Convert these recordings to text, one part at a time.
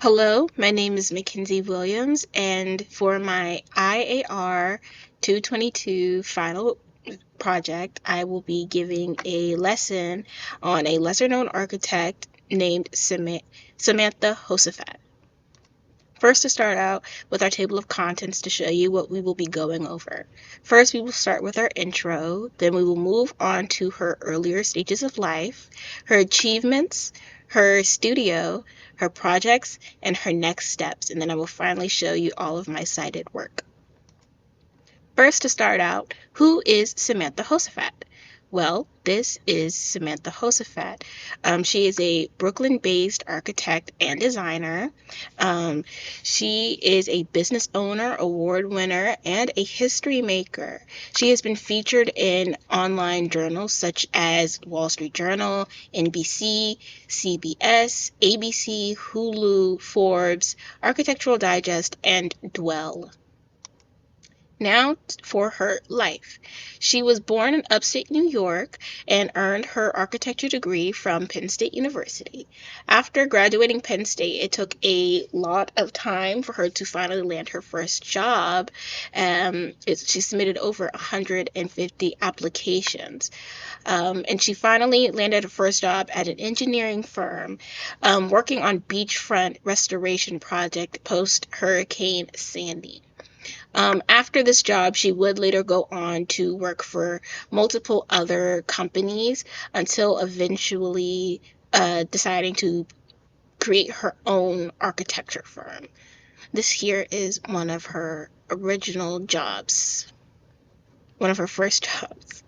Hello, my name is Mackenzie Williams, and for my IAR 222 final project, I will be giving a lesson on a lesser known architect named Samantha Josaphat. First, to start out with our table of contents to show you what we will be going over. First, we will start with our intro, then we will move on to her earlier stages of life, her achievements, her studio, her projects, and her next steps, and then I will finally show you all of my cited work. First, to start out, who is Samantha Josaphat? Well, this is Samantha Josaphat. She is a Brooklyn-based architect and designer. Um, she is a business owner, award winner, and a history maker. She has been featured in online journals such as Wall Street Journal, NBC, CBS, ABC, Hulu, Forbes, Architectural Digest, and Dwell. Now for her life. She was born in upstate New York and earned her architecture degree from Penn State University. After graduating Penn State, it took a lot of time for her to finally land her first job. She submitted over 150 applications. And she finally landed her first job at an engineering firm working on beachfront restoration project post Hurricane Sandy. After this job, she would later go on to work for multiple other companies until eventually deciding to create her own architecture firm. This here is one of her original jobs, one of her first jobs.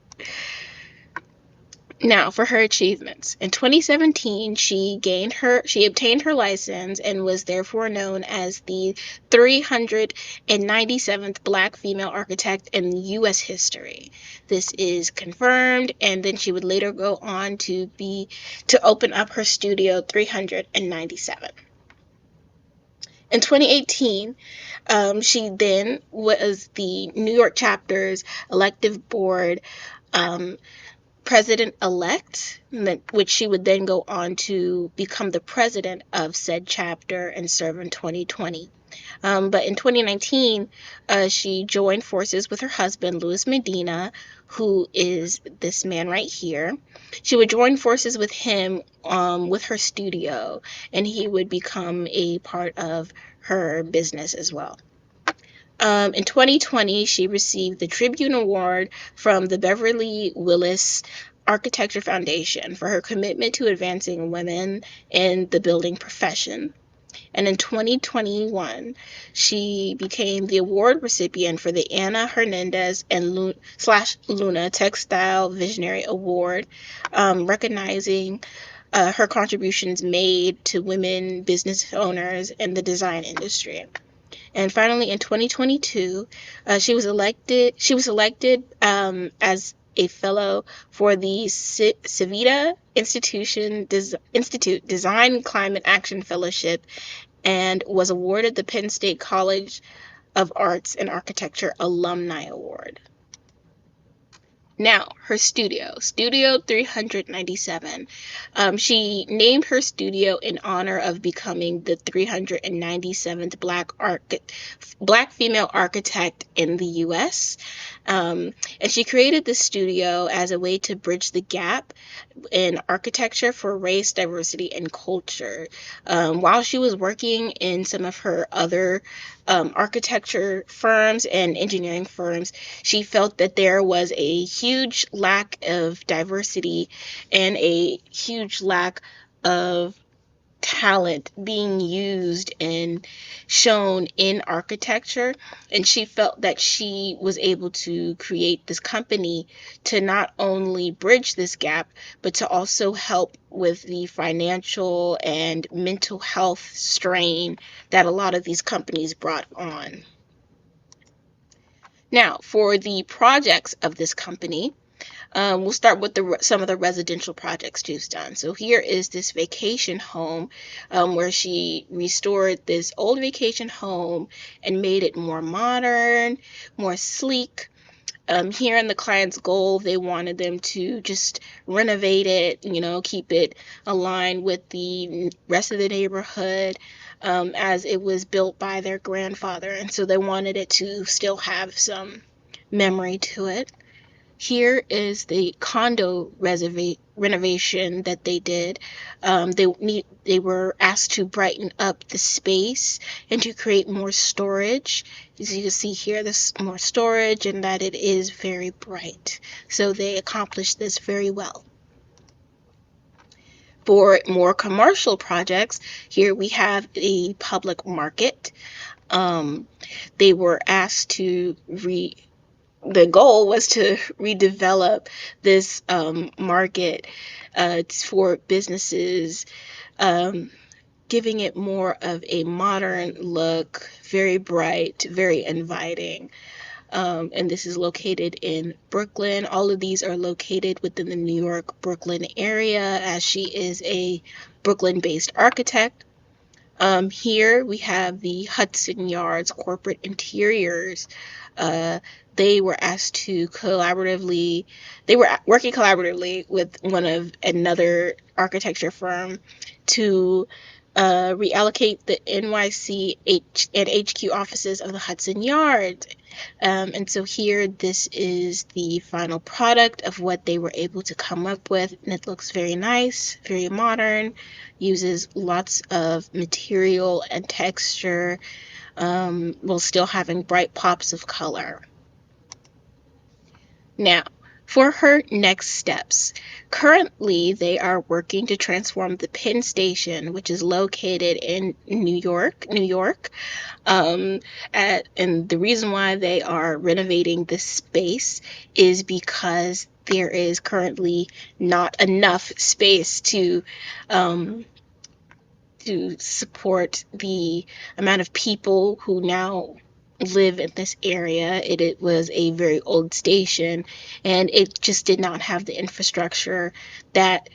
Now, for her achievements. In 2017, she obtained her license and was therefore known as the 397th Black female architect in U.S. history. This is confirmed, and then she would later go on to open up her studio 397. In 2018, she then was the New York chapter's elective board president-elect, which she would then go on to become the president of said chapter and serve in 2020. But in 2019, she joined forces with her husband, Luis Medina, who is this man right here. She would join forces with him with her studio, and he would become a part of her business as well. In 2020, she received the Tribune Award from the Beverly Willis Architecture Foundation for her commitment to advancing women in the building profession. And in 2021, she became the award recipient for the Ana Hernandez and Luna Textile Visionary Award, recognizing her contributions made to women business owners in the design industry. And finally, in 2022, she was elected as a fellow for the Civita Institute Design Climate Action Fellowship and was awarded the Penn State College of Arts and Architecture Alumni Award. Now, her Studio 397. She named her studio in honor of becoming the 397th Black female architect in the U.S. And she created the studio as a way to bridge the gap in architecture for race, diversity, and culture. While she was working in some of her other architecture firms and engineering firms, she felt that there was a huge lack of diversity and a huge lack of talent being used and shown in architecture, and she felt that she was able to create this company to not only bridge this gap but to also help with the financial and mental health strain that a lot of these companies brought on. Now, for the projects of this company, we'll start with some of the residential projects she's done. So here is this vacation home where she restored this old vacation home and made it more modern, more sleek, Here in the client's goal, they wanted them to just renovate it, keep it aligned with the rest of the neighborhood, as it was built by their grandfather. And so they wanted it to still have some memory to it. Here is the condo renovation that they did. They were asked to brighten up the space and to create more storage. As you can see here, there's more storage and that it is very bright. So they accomplished this very well. For more commercial projects, here we have a public market. They were asked to the goal was to redevelop this market for businesses, giving it more of a modern look, very bright, very inviting. And this is located in Brooklyn. All of these are located within the New York, Brooklyn area, as she is a Brooklyn-based architect. Here we have the Hudson Yards Corporate Interiors. They were asked to they were working collaboratively with another architecture firm to reallocate the NYC and HQ offices of the Hudson Yards. And so here, this is the final product of what they were able to come up with. And it looks very nice, very modern, uses lots of material and texture, while still having bright pops of color. Now, for her next steps, currently they are working to transform the Penn Station, which is located in New York. And the reason why they are renovating this space is because there is currently not enough space to support the amount of people who now live in this area. It was a very old station, and it just did not have the infrastructure that,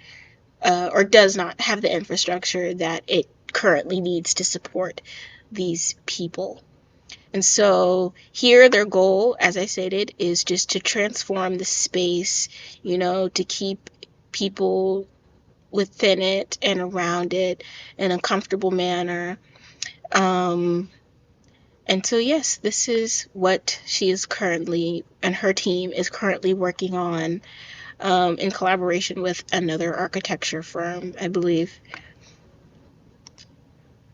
or does not have the infrastructure that it currently needs to support these people. And so here their goal, as I stated, is just to transform the space, to keep people within it and around it in a comfortable manner. And so, yes, this is what she is currently, and her team is currently working on, in collaboration with another architecture firm, I believe.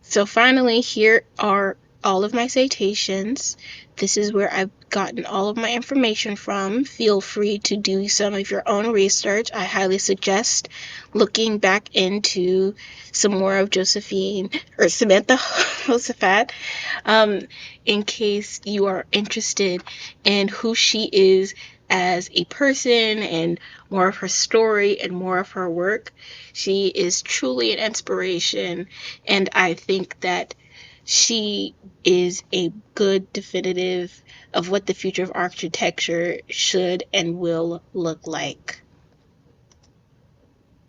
So finally, here are all of my citations. This is where I've gotten all of my information from. Feel free to do some of your own research. I highly suggest looking back into some more of Samantha Josaphat, in case you are interested in who she is as a person and more of her story and more of her work. She is truly an inspiration, and I think that she is a good definitive of what the future of architecture should and will look like.